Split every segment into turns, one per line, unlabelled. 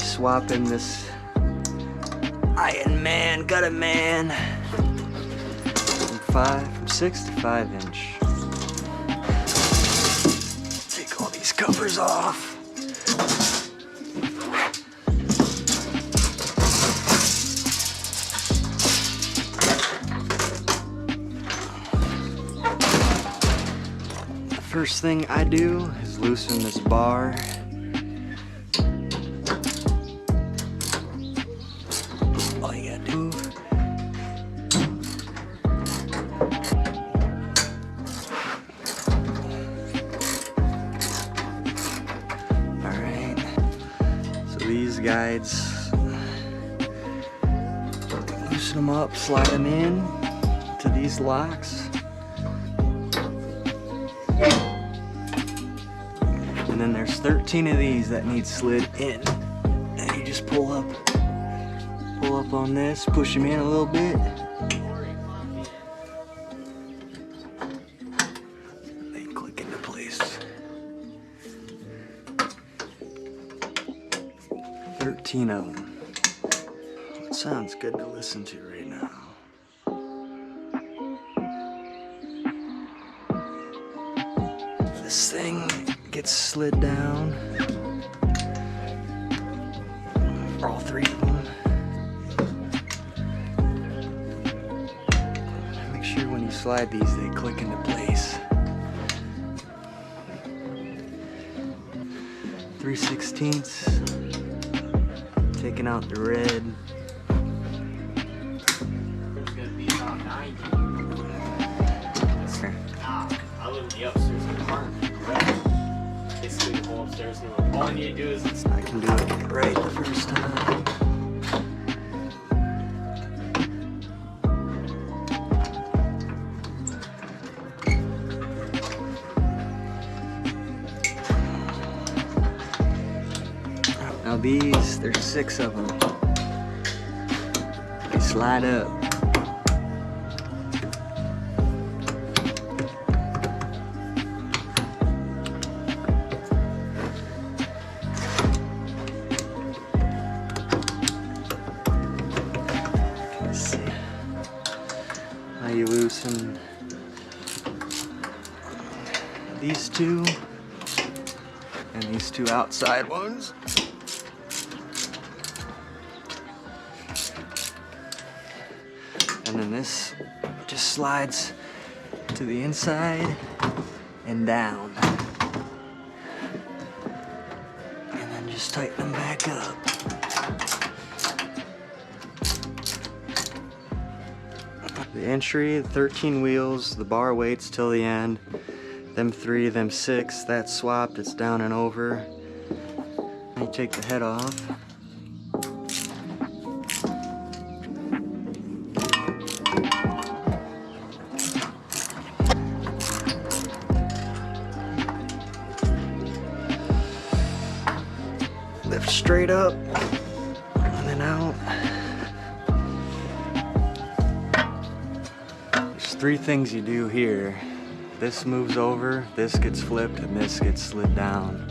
swapping this Ironman, Gut Man from 6 to 5 inch. Take all these covers off. The first thing I do is loosen this bar. All you gotta do. Alright. So these guides, loosen them up, slide them in to these locks. And then there's 13 of these that need slid in. And you just pull up on this, push them in a little bit. They click into place. 13 of them. It sounds good to listen to right now. This thing gets slid down for all 3 of them. Make sure when you slide these they click into place. 3/16, taking out the red.
It's gonna be about 90. I live in the upstairs apartment. Basically the whole upstairs room. All I need to do is
I can do it right the first time. Now these, there's 6 of them. They slide up. Let's see. Now you loosen these 2 and these 2 outside ones. And then this just slides to the inside and down. And then just tighten them back up. The entry, 13 wheels, the bar waits till the end. Them 3, them 6, that's swapped, it's down and over. You take the head off. Lift straight up and then out. There's 3 things you do here. This moves over, this gets flipped, and this gets slid down.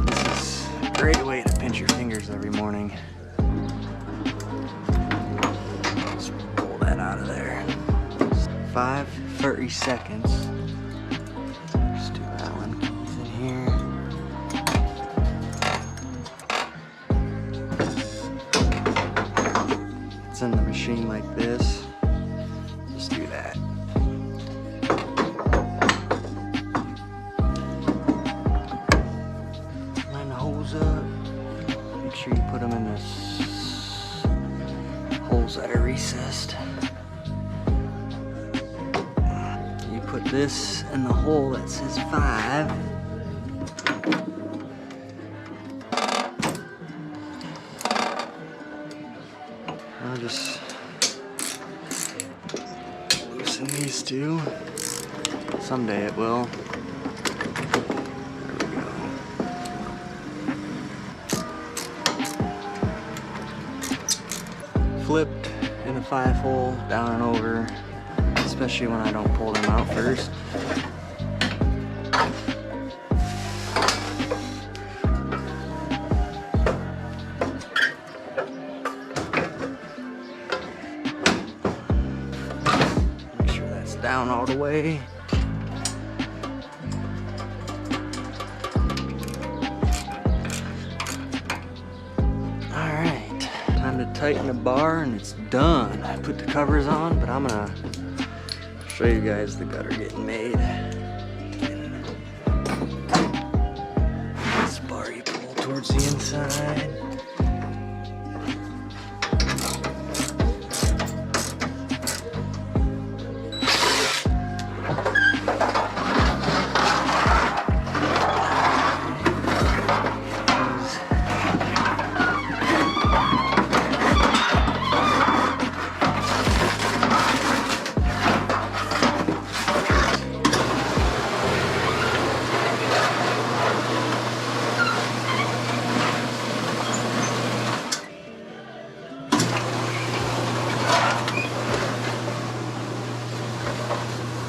This is a great way to pinch your fingers every morning. Just pull that out of there. 5 30 seconds. Just do Allen keys in here. It's in the machine like this. Just do that. Line the holes up. Make sure you put them in the holes that are recessed. You put this in the hole that says 5. I'll just loosen these 2. Someday it will. There we go. Flipped in the 5 hole, down and over, especially when I don't pull them out first. the way. Alright, time to tighten the bar and it's done. I put the covers on, but I'm gonna show you guys the gutter getting made. This bar you pull towards the inside.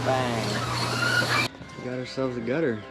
Bang. We got ourselves a gutter.